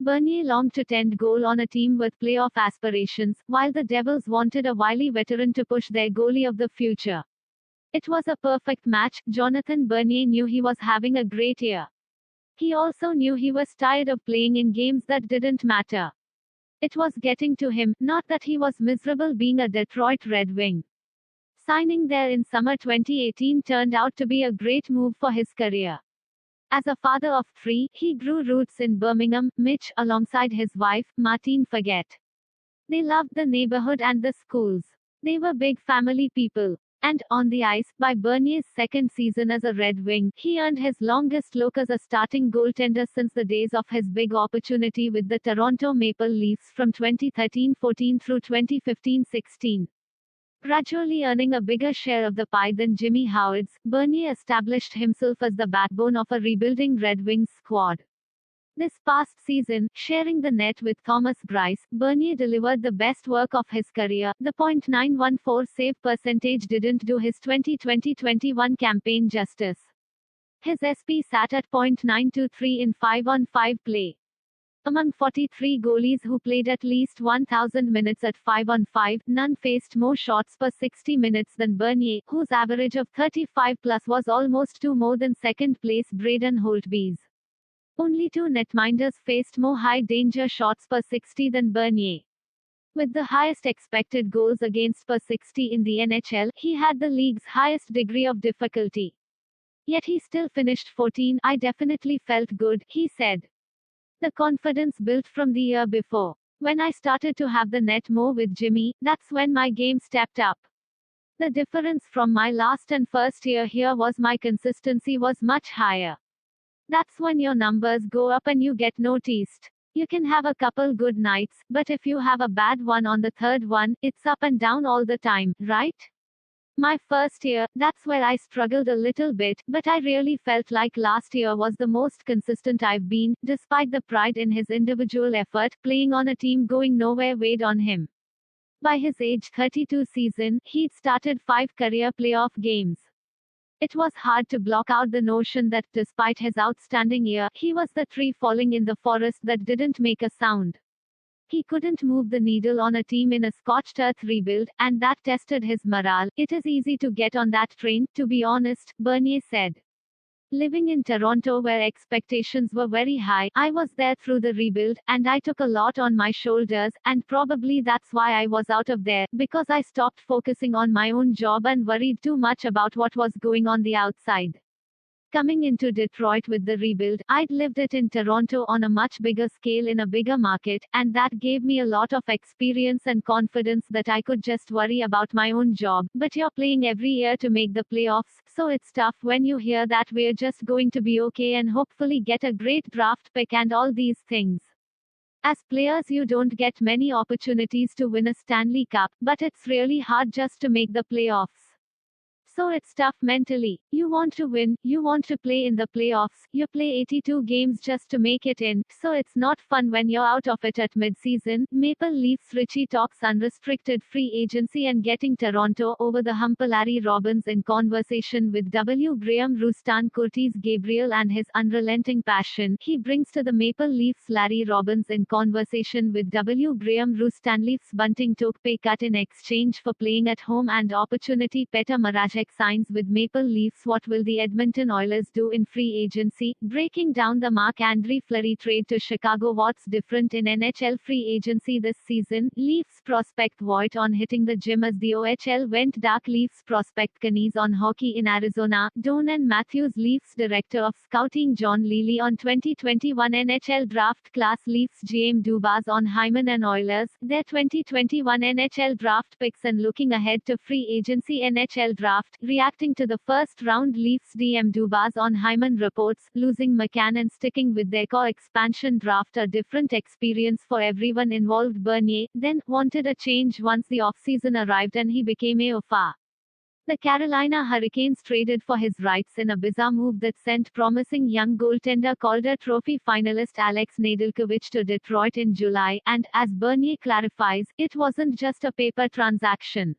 Bernier longed to tend goal on a team with playoff aspirations, while the Devils wanted a wily veteran to push their goalie of the future. It was a perfect match. Jonathan Bernier knew he was having a great year. He also knew he was tired of playing in games that didn't matter. It was getting to him, not that he was miserable being a Detroit Red Wing. Signing there in summer 2018 turned out to be a great move for his career. As a father of 3, he grew roots in Birmingham, Mitch, alongside his wife, Martine Forget. They loved the neighborhood and the schools. They were big family people. And, on the ice, by Bernier's second season as a Red Wing, he earned his longest look as a starting goaltender since the days of his big opportunity with the Toronto Maple Leafs from 2013-14 through 2015-16. Gradually earning a bigger share of the pie than Jimmy Howard's, Bernier established himself as the backbone of a rebuilding Red Wings squad. This past season, sharing the net with Thomas Greiss, Bernier delivered the best work of his career. The .914 save percentage didn't do his 2020-21 campaign justice. His SP sat at .923 in 5-on-5 play. Among 43 goalies who played at least 1,000 minutes at 5-on-5, none faced more shots per 60 minutes than Bernier, whose average of 35 plus was almost 2 more than second-place Braden Holtby's. Only 2 netminders faced more high-danger shots per 60 than Bernier. With the highest expected goals against per 60 in the NHL, he had the league's highest degree of difficulty. Yet he still finished 14. I definitely felt good, he said. The confidence built from the year before. When I started to have the net more with Jimmy, that's when my game stepped up. The difference from my last and first year here was my consistency was much higher. That's when your numbers go up and you get noticed. You can have a couple good nights, but if you have a bad one on the third one, it's up and down all the time, right? My first year, that's where I struggled a little bit, but I really felt like last year was the most consistent I've been, despite the pride in his individual effort. Playing on a team going nowhere weighed on him. By his age 32 season, he'd started 5 career playoff games. It was hard to block out the notion that, despite his outstanding year, he was the tree falling in the forest that didn't make a sound. He couldn't move the needle on a team in a scorched earth rebuild, and that tested his morale. It is easy to get on that train, to be honest, Bernier said. Living in Toronto where expectations were very high, I was there through the rebuild, and I took a lot on my shoulders, and probably that's why I was out of there, because I stopped focusing on my own job and worried too much about what was going on the outside. Coming into Detroit with the rebuild, I'd lived it in Toronto on a much bigger scale in a bigger market, and that gave me a lot of experience and confidence that I could just worry about my own job. But you're playing every year to make the playoffs, so it's tough when you hear that we're just going to be okay and hopefully get a great draft pick and all these things. As players, you don't get many opportunities to win a Stanley Cup, but it's really hard just to make the playoffs. So it's tough mentally. You want to win, you want to play in the playoffs, you play 82 games just to make it in, so it's not fun when you're out of it at mid-season. Maple Leafs Richie talks unrestricted free agency and getting Toronto over the hump. Larry Robbins in conversation with W. Graham Roustan Curtis Gabriel and his unrelenting passion he brings to the Maple Leafs. Larry Robbins in conversation with W. Graham Roustan. Leafs bunting took pay cut in exchange for playing at home and opportunity. Petr Mrazek signs with Maple Leafs. What will the Edmonton Oilers do in free agency? Breaking down the Marc-Andre Fleury trade to Chicago. What's different in NHL free agency this season? Leafs prospect Voigt on hitting the gym as the OHL went dark. Leafs prospect Kanies on hockey in Arizona. Donan Matthews, Leafs director of scouting John Leely on 2021 NHL draft class. Leafs GM Dubas on Hyman and Oilers, their 2021 NHL draft picks and looking ahead to free agency. NHL draft. Reacting to the first round, Leafs DM Dubas on Hyman reports, losing McCann and sticking with their core expansion draft a different experience for everyone involved. Bernier, then, wanted a change once the offseason arrived and he became a offer. The Carolina Hurricanes traded for his rights in a bizarre move that sent promising young goaltender Calder Trophy finalist Alex Nedeljkovic to Detroit in July, and, as Bernier clarifies, it wasn't just a paper transaction.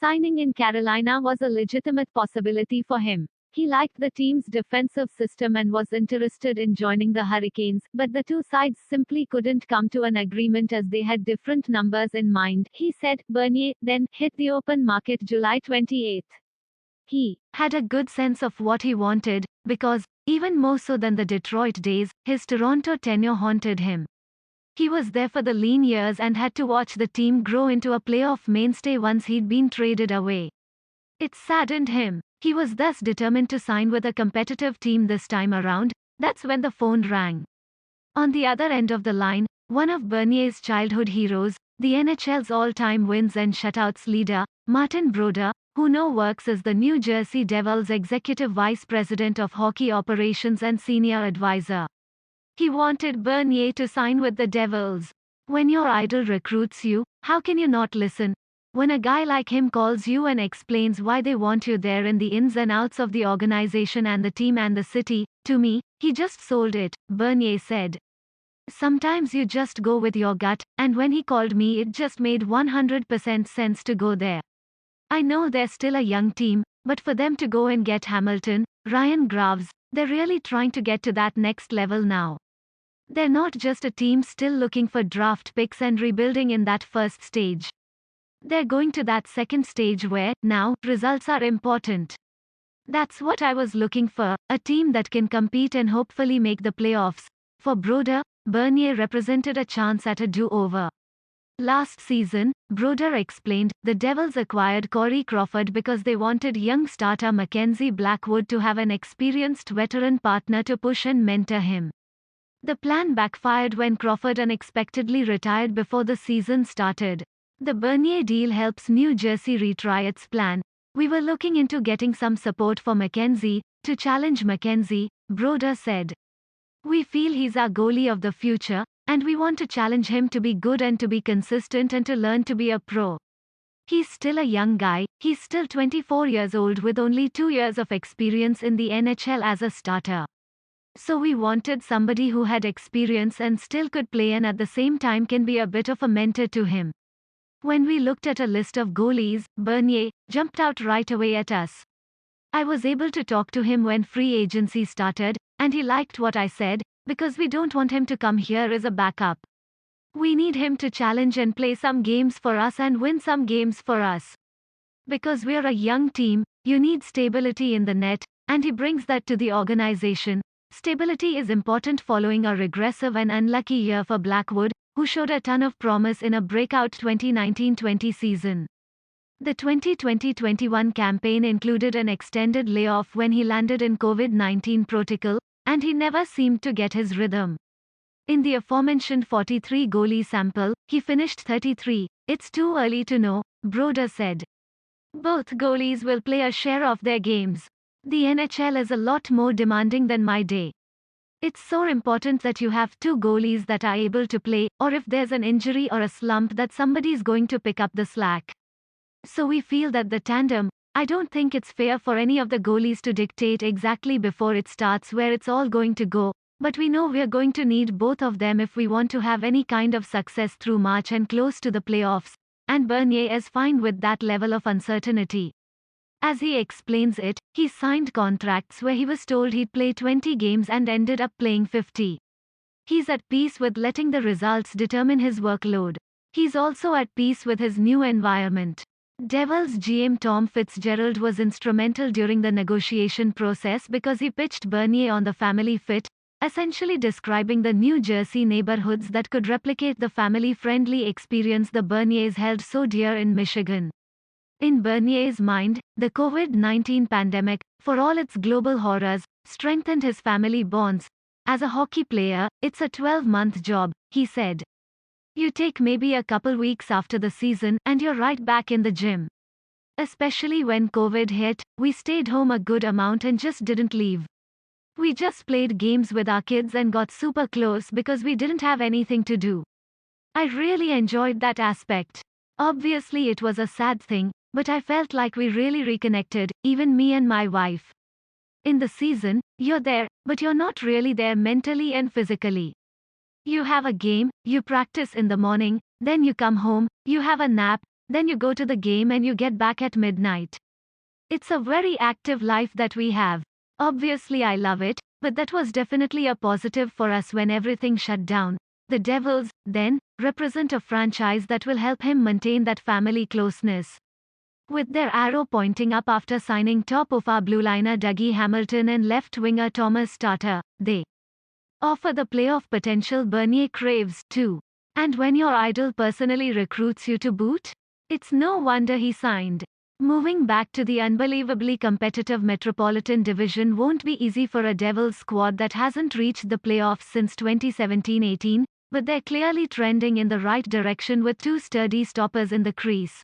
Signing in Carolina was a legitimate possibility for him. He liked the team's defensive system and was interested in joining the Hurricanes, but the two sides simply couldn't come to an agreement as they had different numbers in mind, he said. Bernier then hit the open market July 28. He had a good sense of what he wanted, because, even more so than the Detroit days, his Toronto tenure haunted him. He was there for the lean years and had to watch the team grow into a playoff mainstay once he'd been traded away. It saddened him. He was thus determined to sign with a competitive team this time around. That's when the phone rang. On the other end of the line, one of Bernier's childhood heroes, the NHL's all-time wins and shutouts leader, Martin Brodeur, who now works as the New Jersey Devils Executive Vice President of Hockey Operations and Senior Advisor. He wanted Bernier to sign with the Devils. When your idol recruits you, how can you not listen? When a guy like him calls you and explains why they want you there in the ins and outs of the organization and the team and the city, to me, he just sold it, Bernier said. Sometimes you just go with your gut, and when he called me it just made 100% sense to go there. I know they're still a young team, but for them to go and get Hamilton, Ryan Graves, they're really trying to get to that next level now. They're not just a team still looking for draft picks and rebuilding in that first stage. They're going to that second stage where, now, results are important. That's what I was looking for, a team that can compete and hopefully make the playoffs. For Brodeur, Bernier represented a chance at a do-over. Last season, Brodeur explained, the Devils acquired Corey Crawford because they wanted young starter Mackenzie Blackwood to have an experienced veteran partner to push and mentor him. The plan backfired when Crawford unexpectedly retired before the season started. The Bernier deal helps New Jersey retry its plan. We were looking into getting some support for Mackenzie, to challenge Mackenzie, Brodeur said. We feel he's our goalie of the future, and we want to challenge him to be good and to be consistent and to learn to be a pro. He's still a young guy, he's still 24 years old with only 2 years of experience in the NHL as a starter. So we wanted somebody who had experience and still could play and at the same time can be a bit of a mentor to him. When we looked at a list of goalies, Bernier jumped out right away at us. I was able to talk to him when free agency started, and he liked what I said, because we don't want him to come here as a backup. We need him to challenge and play some games for us and win some games for us. Because we're a young team, you need stability in the net, and he brings that to the organization. Stability is important following a regressive and unlucky year for Blackwood, who showed a ton of promise in a breakout 2019-20 season. The 2020-21 campaign included an extended layoff when he landed in COVID-19 protocol, and he never seemed to get his rhythm. In the aforementioned 43 goalie sample, he finished 33. It's too early to know, Brodeur said. Both goalies will play a share of their games. The NHL is a lot more demanding than my day. It's so important that you have two goalies that are able to play, or if there's an injury or a slump that somebody's going to pick up the slack. So we feel that the tandem, I don't think it's fair for any of the goalies to dictate exactly before it starts where it's all going to go, but we know we're going to need both of them if we want to have any kind of success through March and close to the playoffs, and Bernier is fine with that level of uncertainty. As he explains it, he signed contracts where he was told he'd play 20 games and ended up playing 50. He's at peace with letting the results determine his workload. He's also at peace with his new environment. Devils GM Tom Fitzgerald was instrumental during the negotiation process because he pitched Bernier on the family fit, essentially describing the New Jersey neighborhoods that could replicate the family-friendly experience the Berniers held so dear in Michigan. In Bernier's mind, the COVID-19 pandemic, for all its global horrors, strengthened his family bonds. As a hockey player, it's a 12-month job, he said. You take maybe a couple weeks after the season, and you're right back in the gym. Especially when COVID hit, we stayed home a good amount and just didn't leave. We just played games with our kids and got super close because we didn't have anything to do. I really enjoyed that aspect. Obviously it was a sad thing, but I felt like we really reconnected, even me and my wife. In the season, you're there, but you're not really there mentally and physically. You have a game, you practice in the morning, then you come home, you have a nap, then you go to the game and you get back at midnight. It's a very active life that we have. Obviously, I love it, but that was definitely a positive for us when everything shut down. The Devils, then, represent a franchise that will help him maintain that family closeness. With their arrow pointing up after signing top of our blue liner Dougie Hamilton and left winger Thomas Tatar, they offer the playoff potential Bernier craves, too. And when your idol personally recruits you to boot? It's no wonder he signed. Moving back to the unbelievably competitive Metropolitan Division won't be easy for a Devils squad that hasn't reached the playoffs since 2017-18, but they're clearly trending in the right direction with two sturdy stoppers in the crease.